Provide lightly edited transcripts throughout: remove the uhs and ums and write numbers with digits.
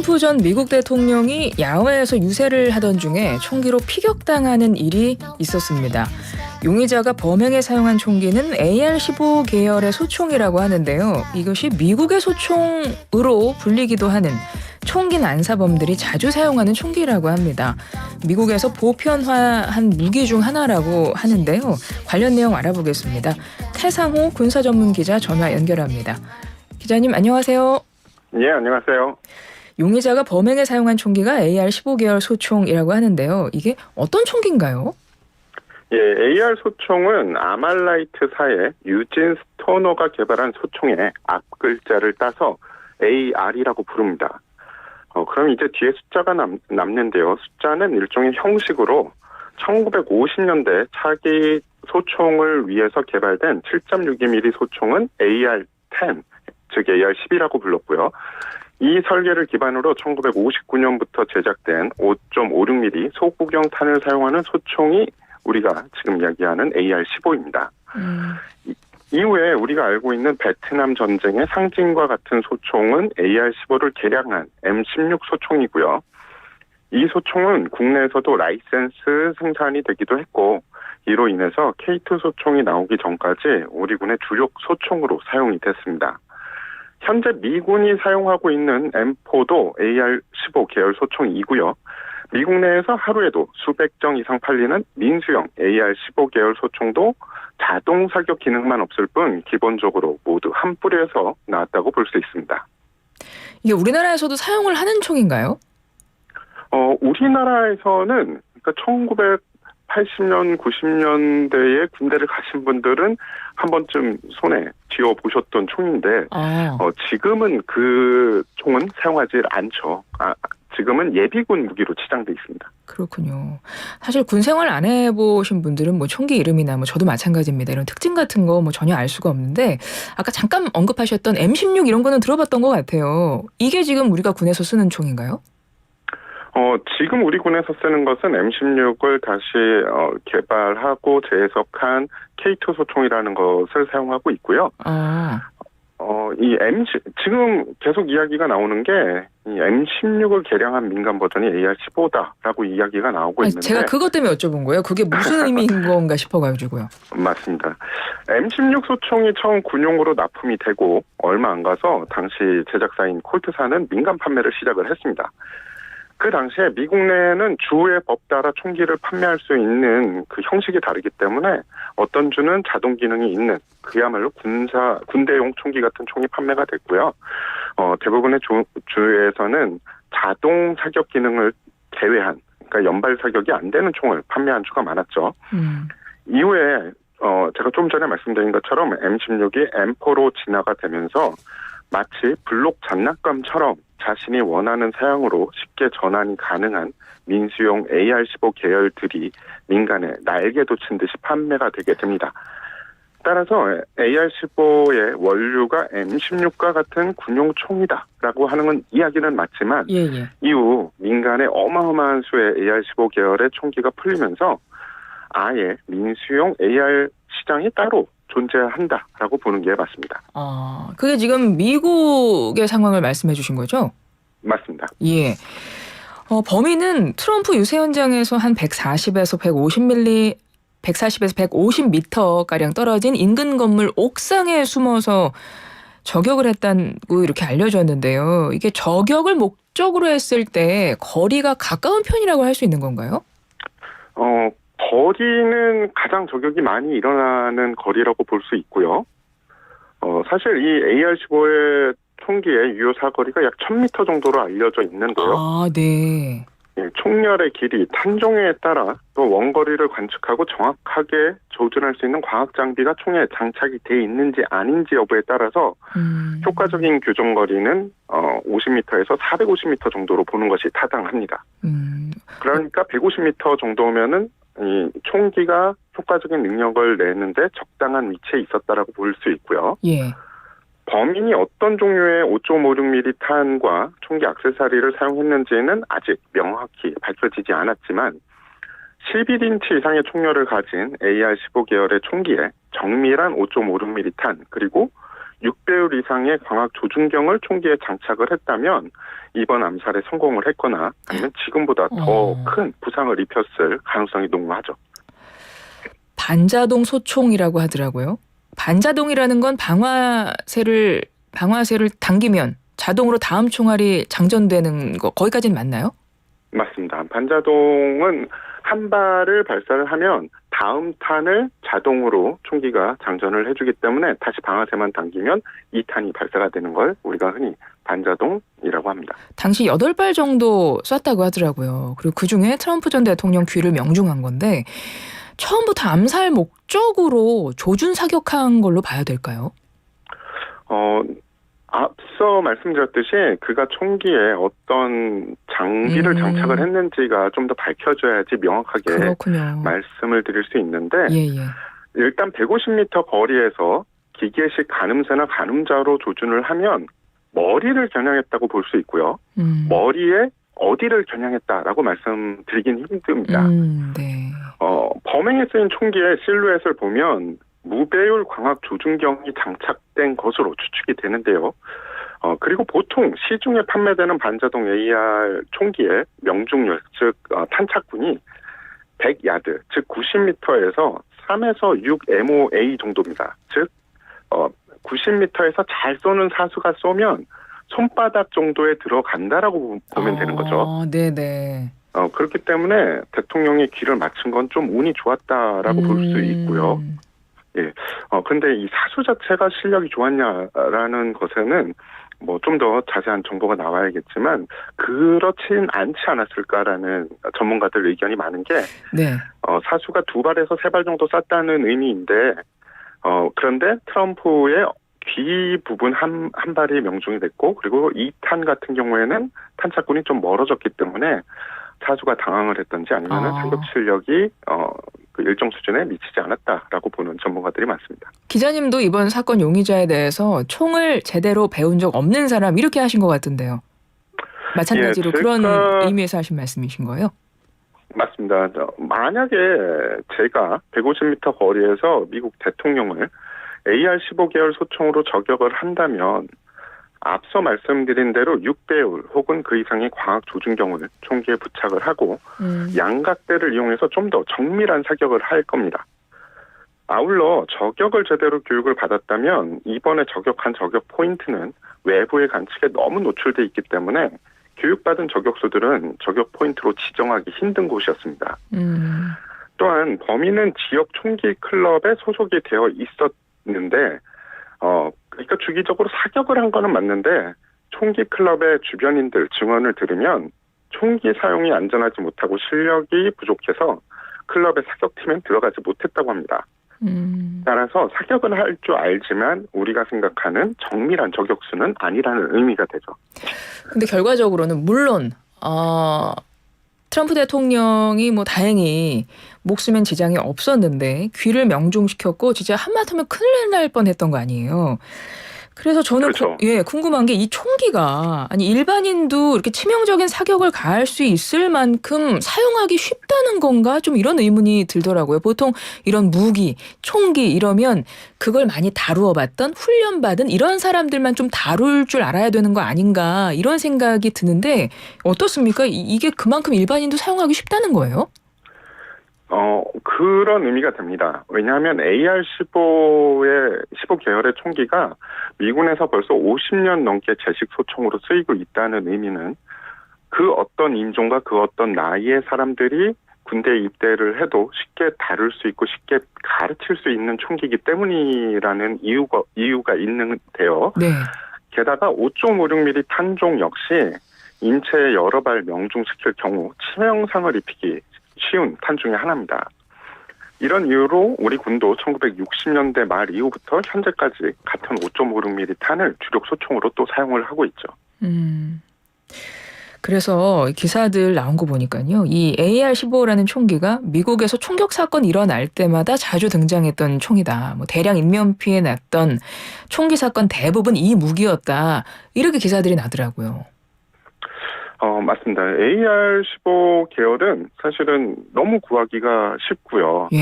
트럼프 전 미국 대통령이 야외에서 유세를 하던 중에 총기로 피격당하는 일이 있었습니다. 용의자가 범행에 사용한 총기는 AR-15 계열의 소총이라고 하는데요. 이것이 미국의 소총으로 불리기도 하는 총기 난사범들이 자주 사용하는 총기라고 합니다. 미국에서 보편화한 무기 중 하나라고 하는데요. 관련 내용 알아보겠습니다. 태상호 군사전문기자 전화 연결합니다. 기자님 안녕하세요. 예, 안녕하세요. 용의자가 범행에 사용한 총기가 AR-15 계열 소총이라고 하는데요. 이게 어떤 총기인가요? 예, AR 소총은 아말라이트사의 유진 스토너가 개발한 소총의 앞 글자를 따서 AR이라고 부릅니다. 그럼 이제 뒤에 숫자가 남는데요. 숫자는 일종의 형식으로 1950년대 차기 소총을 위해서 개발된 7.62mm 소총은 AR-10, 즉 AR-10이라고 불렀고요. 이 설계를 기반으로 1959년부터 제작된 5.56mm 소구경 탄을 사용하는 소총이 우리가 지금 이야기하는 AR-15입니다. 이후에 우리가 알고 있는 베트남 전쟁의 상징과 같은 소총은 AR-15를 개량한 M16 소총이고요. 이 소총은 국내에서도 라이센스 생산이 되기도 했고 이로 인해서 K2 소총이 나오기 전까지 우리 군의 주력 소총으로 사용이 됐습니다. 현재 미군이 사용하고 있는 M4도 AR-15 계열 소총이고요. 미국 내에서 하루에도 수백 정 이상 팔리는 민수형 AR-15 계열 소총도 자동 사격 기능만 없을 뿐 기본적으로 모두 한 뿌리에서 나왔다고 볼 수 있습니다. 이게 우리나라에서도 사용을 하는 총인가요? 우리나라에서는 그러니까 1980년, 90년대에 군대를 가신 분들은 한 번쯤 손에 쥐어보셨던 총인데 지금은 그 총은 사용하지 않죠. 지금은 예비군 무기로 치장돼 있습니다. 그렇군요. 사실 군 생활 안 해보신 분들은 뭐 총기 이름이나 뭐 저도 마찬가지입니다. 이런 특징 같은 거 뭐 전혀 알 수가 없는데 아까 잠깐 언급하셨던 M16 이런 거는 들어봤던 것 같아요. 이게 지금 우리가 군에서 쓰는 총인가요? 지금 우리 군에서 쓰는 것은 M16을 다시 개발하고 재해석한 K2 소총이라는 것을 사용하고 있고요. 지금 계속 이야기가 나오는 게 이 M16을 개량한 민간 버전이 AR-15다라고 이야기가 나오고 있는데 제가 그것 때문에 여쭤본 거예요. 그게 무슨 의미인 건가 싶어가지고요. 맞습니다. M16 소총이 처음 군용으로 납품이 되고 얼마 안 가서 당시 제작사인 콜트사는 민간 판매를 시작을 했습니다. 그 당시에 미국 내에는 주의 법 따라 총기를 판매할 수 있는 그 형식이 다르기 때문에 어떤 주는 자동 기능이 있는 그야말로 군대용 총기 같은 총이 판매가 됐고요. 대부분의 주에서는 자동 사격 기능을 제외한 그러니까 연발 사격이 안 되는 총을 판매한 주가 많았죠. 이후에 제가 좀 전에 말씀드린 것처럼 M16이 M4로 진화가 되면서 마치 블록 장난감처럼 자신이 원하는 사양으로 쉽게 전환이 가능한 민수용 AR-15 계열들이 민간에 날개도 친 듯이 판매가 되게 됩니다. 따라서 AR-15의 원류가 M16과 같은 군용 총이다라고 하는 건 이야기는 맞지만 이후 민간에 어마어마한 수의 AR-15 계열의 총기가 풀리면서 아예 민수용 AR 시장이 따로 존재한다라고 보는 게 맞습니다. 그게 지금 미국의 상황을 말씀해 주신 거죠? 맞습니다. 예. 범인은 트럼프 유세 현장에서 한 140에서 150m가량 떨어진 인근 건물 옥상에 숨어서 저격을 했다고 이렇게 알려졌는데요. 이게 저격을 목적으로 했을 때 거리가 가까운 편이라고 할 수 있는 건가요? 거리는 가장 저격이 많이 일어나는 거리라고 볼 수 있고요. 사실 이 AR-15의 총기의 유효 사거리가 약 1000m 정도로 알려져 있는데요. 네. 총열의 길이, 탄종에 따라 또 원거리를 관측하고 정확하게 조준할 수 있는 과학 장비가 총에 장착이 돼 있는지 아닌지 여부에 따라서 효과적인 교정거리는 50m에서 450m 정도로 보는 것이 타당합니다. 그러니까 150m 정도면은 이 총기가 효과적인 능력을 내는데 적당한 위치에 있었다라고 볼 수 있고요. 범인이 어떤 종류의 5.56mm 탄과 총기 액세서리를 사용했는지는 아직 명확히 밝혀지지 않았지만 11인치 이상의 총열을 가진 AR-15 계열의 총기에 정밀한 5.56mm 탄 그리고 6배율 이상의 광학 조준경을 총기에 장착을 했다면 이번 암살에 성공을 했거나 아니면 지금보다 더 큰 부상을 입혔을 가능성이 농후하죠. 반자동 소총이라고 하더라고요. 반자동이라는 건 방아쇠를 당기면 자동으로 다음 총알이 장전되는 거, 거기까지는 맞나요? 맞습니다. 반자동은 한 발을 발사를 하면 다음 탄을 자동으로 총기가 장전을 해주기 때문에 다시 방아쇠만 당기면 2탄이 발사가 되는 걸 우리가 흔히 반자동이라고 합니다. 당시 8발 정도 쐈다고 하더라고요. 그리고 그중에 트럼프 전 대통령 귀를 명중한 건데 처음부터 암살 목적으로 조준 사격한 걸로 봐야 될까요? 앞서 말씀드렸듯이 그가 총기에 어떤 장비를 장착을 했는지가 좀 더 밝혀져야지 명확하게 그렇군요. 말씀을 드릴 수 있는데 예. 일단 150m 거리에서 기계식 가늠쇠나 가늠자로 조준을 하면 머리를 겨냥했다고 볼 수 있고요. 머리에 어디를 겨냥했다라고 말씀드리긴 힘듭니다. 네. 범행에 쓰인 총기의 실루엣을 보면 무배율 광학 조준경이 장착된 것으로 추측이 되는데요. 그리고 보통 시중에 판매되는 반자동 AR 총기의 명중률, 즉 탄착군이 100야드, 즉 90m에서 3에서 6 MOA 정도입니다. 즉 90m에서 잘 쏘는 사수가 쏘면 손바닥 정도에 들어간다라고 보면 되는 거죠. 네네. 그렇기 때문에 대통령의 귀를 맞춘 건 좀 운이 좋았다라고 볼 수 있고요. 예. 근데 이 사수 자체가 실력이 좋았냐라는 것에는 뭐 좀 더 자세한 정보가 나와야겠지만 그렇진 않지 않았을까라는 전문가들 의견이 많은 게 네. 사수가 2발에서 3발 정도 쐈다는 의미인데 그런데 트럼프의 귀 부분 한 발이 명중이 됐고 그리고 2탄 같은 경우에는 탄착군이 좀 멀어졌기 때문에 사수가 당황을 했던지 아니면 사격 실력이 그 일정 수준에 미치지 않았다라고 보는 전문가들이 많습니다. 기자님도 이번 사건 용의자에 대해서 총을 제대로 배운 적 없는 사람 이렇게 하신 것 같은데요. 마찬가지로 그런 의미에서 하신 말씀이신 거예요? 맞습니다. 만약에 제가 150m 거리에서 미국 대통령을 AR-15 계열 소총으로 저격을 한다면 앞서 말씀드린 대로 6배율 혹은 그 이상의 광학 조준경을 총기에 부착을 하고 양각대를 이용해서 좀 더 정밀한 사격을 할 겁니다. 아울러 저격을 제대로 교육을 받았다면 이번에 저격한 저격 포인트는 외부의 관측에 너무 노출돼 있기 때문에 교육받은 저격수들은 저격 포인트로 지정하기 힘든 곳이었습니다. 또한 범인은 지역 총기 클럽에 소속이 되어 있었는데 그러니까 주기적으로 사격을 한 거는 맞는데 총기 클럽의 주변인들 증언을 들으면 총기 사용이 안전하지 못하고 실력이 부족해서 클럽의 사격팀엔 들어가지 못했다고 합니다. 따라서 사격은 할 줄 알지만 우리가 생각하는 정밀한 저격수는 아니라는 의미가 되죠. 근데 결과적으로는 물론 트럼프 대통령이 뭐 다행히 목숨엔 지장이 없었는데 귀를 명중시켰고 진짜 한마디면 큰일 날 뻔했던 거 아니에요. 그래서 저는 그렇죠. 궁금한 게 이 총기가 아니 일반인도 이렇게 치명적인 사격을 가할 수 있을 만큼 사용하기 쉽다는 건가? 좀 이런 의문이 들더라고요. 보통 이런 무기, 총기 이러면 그걸 많이 다루어 봤던 훈련받은 이런 사람들만 좀 다룰 줄 알아야 되는 거 아닌가 이런 생각이 드는데 어떻습니까? 이게 그만큼 일반인도 사용하기 쉽다는 거예요? 그런 의미가 됩니다. 왜냐하면 AR-15 계열의 총기가 미군에서 벌써 50년 넘게 제식 소총으로 쓰이고 있다는 의미는 그 어떤 인종과 그 어떤 나이의 사람들이 군대에 입대를 해도 쉽게 다룰 수 있고 쉽게 가르칠 수 있는 총기이기 때문이라는 이유가 있는데요. 네. 게다가 5.56mm 탄종 역시 인체에 여러 발 명중시킬 경우 치명상을 입히기 쉬운 탄 중에 하나입니다. 이런 이유로 우리 군도 1960년대 말 이후부터 현재까지 같은 5.56mm 탄을 주력 소총으로 또 사용을 하고 있죠. 그래서 기사들 나온 거 보니까요. 이 AR-15라는 총기가 미국에서 총격 사건 일어날 때마다 자주 등장했던 총이다. 뭐 대량 인명 피해 났던 총기 사건 대부분 이 무기였다. 이렇게 기사들이 나더라고요. 맞습니다. AR-15 계열은 사실은 너무 구하기가 쉽고요. 예.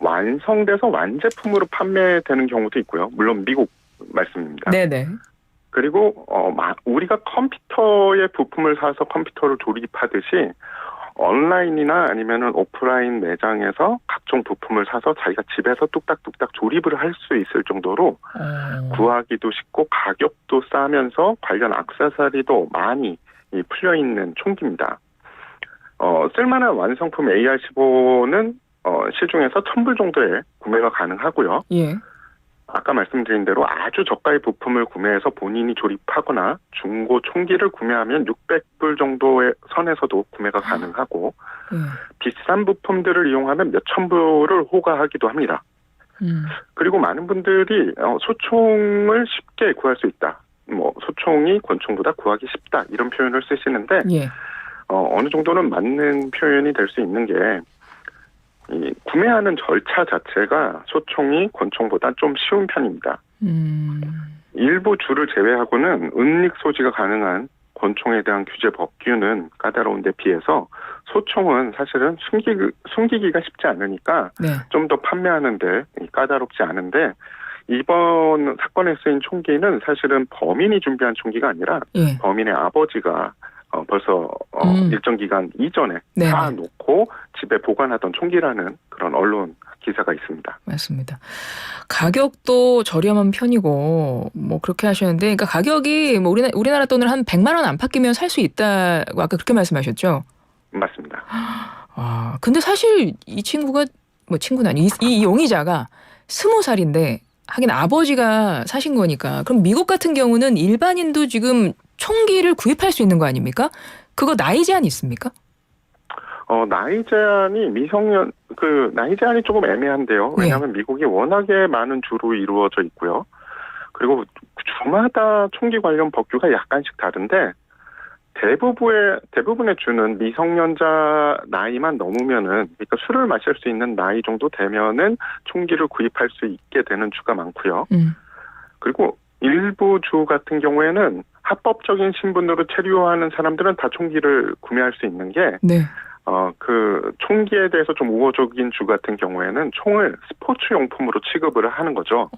완성돼서 완제품으로 판매되는 경우도 있고요. 물론 미국 말씀입니다. 네네. 그리고 우리가 컴퓨터의 부품을 사서 컴퓨터를 조립하듯이 온라인이나 아니면은 오프라인 매장에서 각종 부품을 사서 자기가 집에서 뚝딱뚝딱 조립을 할 수 있을 정도로 구하기도 쉽고 가격도 싸면서 관련 액세서리도 많이 풀려 있는 총기입니다. 쓸만한 완성품 AR-15는 시중에서 1,000불 정도에 구매가 가능하고요. 예. 아까 말씀드린 대로 아주 저가의 부품을 구매해서 본인이 조립하거나 중고 총기를 구매하면 600불 정도의 선에서도 구매가 가능하고 예. 비싼 부품들을 이용하면 몇천 불을 호가하기도 합니다. 그리고 많은 분들이 소총을 쉽게 구할 수 있다. 소총이 권총보다 구하기 쉽다. 이런 표현을 쓰시는데 예. 어느 정도는 맞는 표현이 될 수 있는 게 이 구매하는 절차 자체가 소총이 권총보다 좀 쉬운 편입니다. 일부 주를 제외하고는 은닉 소지가 가능한 권총에 대한 규제 법규는 까다로운 데 비해서 소총은 사실은 숨기기가 쉽지 않으니까 네. 좀 더 판매하는데 까다롭지 않은데 이번 사건에 쓰인 총기는 사실은 범인이 준비한 총기가 아니라 예. 범인의 아버지가 벌써 일정 기간 이전에 네네. 사놓고 집에 보관하던 총기라는 그런 언론 기사가 있습니다. 맞습니다. 가격도 저렴한 편이고 그렇게 하셨는데, 그러니까 가격이 우리나라 돈으로 한 100만 원 안팎이면 살 수 있다고 아까 그렇게 말씀하셨죠? 맞습니다. 근데 사실 이 친구가 친구는 아니 이 용의자가 20살인데 하긴 아버지가 사신 거니까, 그럼 미국 같은 경우는 일반인도 지금 총기를 구입할 수 있는 거 아닙니까? 그거 나이 제한 있습니까? 나이 제한이 나이 제한이 조금 애매한데요. 왜냐하면 미국이 워낙에 많은 주로 이루어져 있고요. 그리고 주마다 총기 관련 법규가 약간씩 다른데 대부분의 주는 미성년자 나이만 넘으면은, 그러니까 술을 마실 수 있는 나이 정도 되면은 총기를 구입할 수 있게 되는 주가 많고요. 그리고 일부 주 같은 경우에는 합법적인 신분으로 체류하는 사람들은 다 총기를 구매할 수 있는 게, 네. 그 총기에 대해서 좀 우호적인 주 같은 경우에는 총을 스포츠 용품으로 취급을 하는 거죠.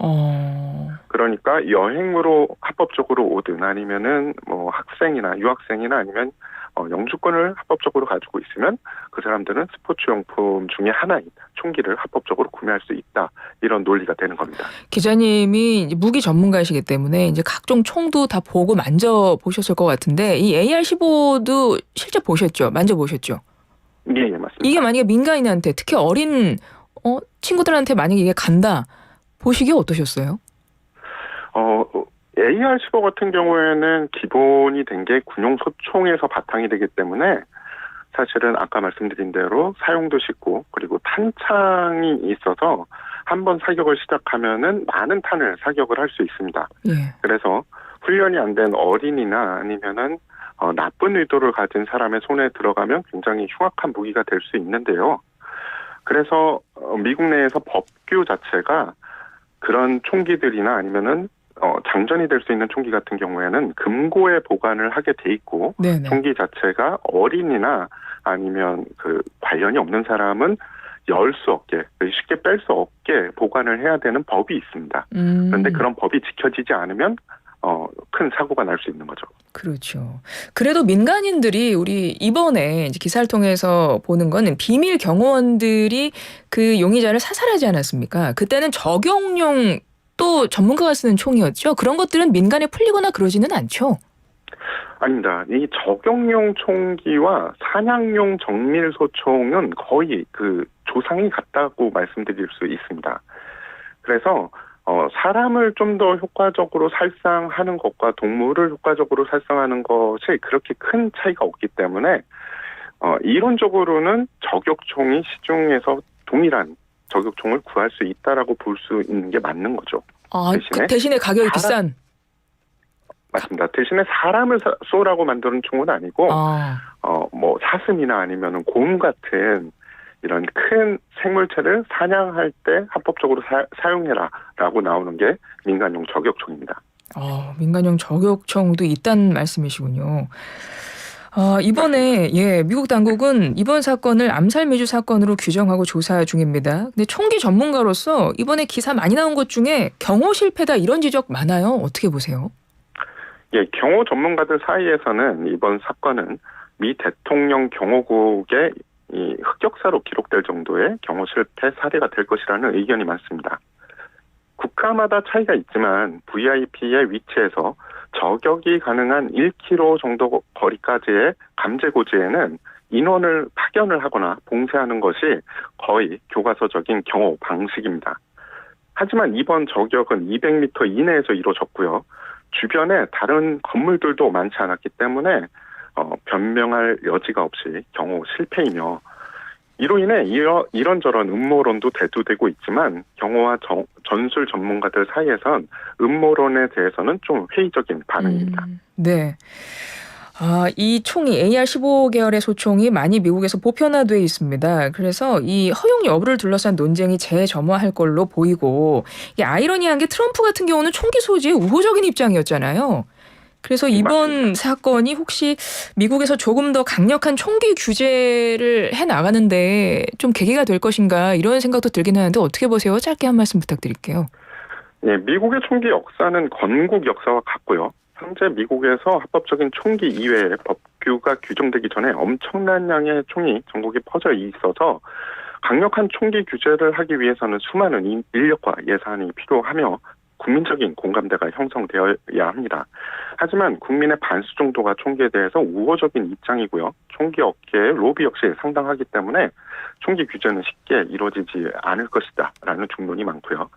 그러니까 여행으로 합법적으로 오든 아니면은 학생이나 유학생이나 아니면 영주권을 합법적으로 가지고 있으면 그 사람들은 스포츠 용품 중에 하나인 총기를 합법적으로 구매할 수 있다. 이런 논리가 되는 겁니다. 기자님이 이제 무기 전문가이시기 때문에 이제 각종 총도 다 보고 만져보셨을 것 같은데, 이 AR-15도 실제 보셨죠? 만져보셨죠? 예, 맞습니다. 이게 만약에 민간인한테, 특히 어린 친구들한테 만약에 이게 간다, 보시기에 어떠셨어요? AR-15 같은 경우에는 기본이 된 게 군용 소총에서 바탕이 되기 때문에 사실은 아까 말씀드린 대로 사용도 쉽고, 그리고 탄창이 있어서 한번 사격을 시작하면은 많은 탄을 사격을 할 수 있습니다. 예. 그래서 훈련이 안 된 어린이나 아니면은 나쁜 의도를 가진 사람의 손에 들어가면 굉장히 흉악한 무기가 될 수 있는데요. 그래서 미국 내에서 법규 자체가 그런 총기들이나 아니면은 장전이 될 수 있는 총기 같은 경우에는 금고에 보관을 하게 돼 있고, 네네. 총기 자체가 어린이나 아니면 그 관련이 없는 사람은 열 수 없게, 쉽게 뺄 수 없게 보관을 해야 되는 법이 있습니다. 그런데 그런 법이 지켜지지 않으면 큰 사고가 날 수 있는 거죠. 그렇죠. 그래도 민간인들이 우리 이번에 이제 기사를 통해서 보는 거는 비밀 경호원들이 그 용의자를 사살하지 않았습니까? 그때는 적용용 또 전문가가 쓰는 총이었죠. 그런 것들은 민간에 풀리거나 그러지는 않죠. 아닙니다. 이 적용용 총기와 사냥용 정밀소총은 거의 그 조상이 같다고 말씀드릴 수 있습니다. 그래서 사람을 좀 더 효과적으로 살상하는 것과 동물을 효과적으로 살상하는 것이 그렇게 큰 차이가 없기 때문에 이론적으로는 저격총이 시중에서 동일한 저격총을 구할 수 있다라고 볼 수 있는 게 맞는 거죠. 대신에 가격이 비싼. 맞습니다. 대신에 사람을 쏘라고 만드는 총은 아니고 사슴이나 아니면은 곰 같은 이런 큰 생물체를 사냥할 때 합법적으로 사용해라라고 나오는 게 민간용 저격총입니다. 민간용 저격총도 있다는 말씀이시군요. 이번에 미국 당국은 이번 사건을 암살 미주 사건으로 규정하고 조사 중입니다. 근데 총기 전문가로서 이번에 기사 많이 나온 것 중에 경호 실패다 이런 지적 많아요. 어떻게 보세요? 예, 경호 전문가들 사이에서는 이번 사건은 미 대통령 경호국의 이 흑역사로 기록될 정도의 경호 실패 사례가 될 것이라는 의견이 많습니다. 국가마다 차이가 있지만 VIP의 위치에서 저격이 가능한 1km 정도 거리까지의 감제고지에는 인원을 파견을 하거나 봉쇄하는 것이 거의 교과서적인 경호 방식입니다. 하지만 이번 저격은 200m 이내에서 이루어졌고요. 주변에 다른 건물들도 많지 않았기 때문에 변명할 여지가 없이 경호 실패이며 이로 인해 이런저런 음모론도 대두되고 있지만 경호와 전술 전문가들 사이에선 음모론에 대해서는 좀 회의적인 반응입니다. 네. 이 총이 AR-15 계열의 소총이 많이 미국에서 보편화돼 있습니다. 그래서 이 허용 여부를 둘러싼 논쟁이 재점화할 걸로 보이고 이 아이러니한 게 트럼프 같은 경우는 총기 소지에 우호적인 입장이었잖아요. 그래서 이번 맞습니다. 사건이 혹시 미국에서 조금 더 강력한 총기 규제를 해나가는데 좀 계기가 될 것인가 이런 생각도 들긴 하는데 어떻게 보세요? 짧게 한 말씀 부탁드릴게요. 네, 미국의 총기 역사는 건국 역사와 같고요. 현재 미국에서 합법적인 총기 이외의 법규가 규정되기 전에 엄청난 양의 총이 전국에 퍼져 있어서 강력한 총기 규제를 하기 위해서는 수많은 인력과 예산이 필요하며 국민적인 공감대가 형성되어야 합니다. 하지만 국민의 반수 정도가 총기에 대해서 우호적인 입장이고요. 총기 업계의 로비 역시 상당하기 때문에 총기 규제는 쉽게 이루어지지 않을 것이다라는 중론이 많고요.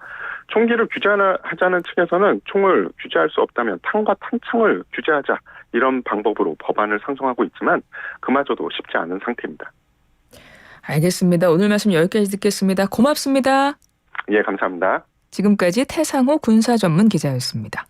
총기를 규제하자는 측에서는 총을 규제할 수 없다면 탄과 탄창을 규제하자 이런 방법으로 법안을 상정하고 있지만 그마저도 쉽지 않은 상태입니다. 알겠습니다. 오늘 말씀 여기까지 듣겠습니다. 고맙습니다. 예, 감사합니다. 지금까지 태상호 군사전문 기자였습니다.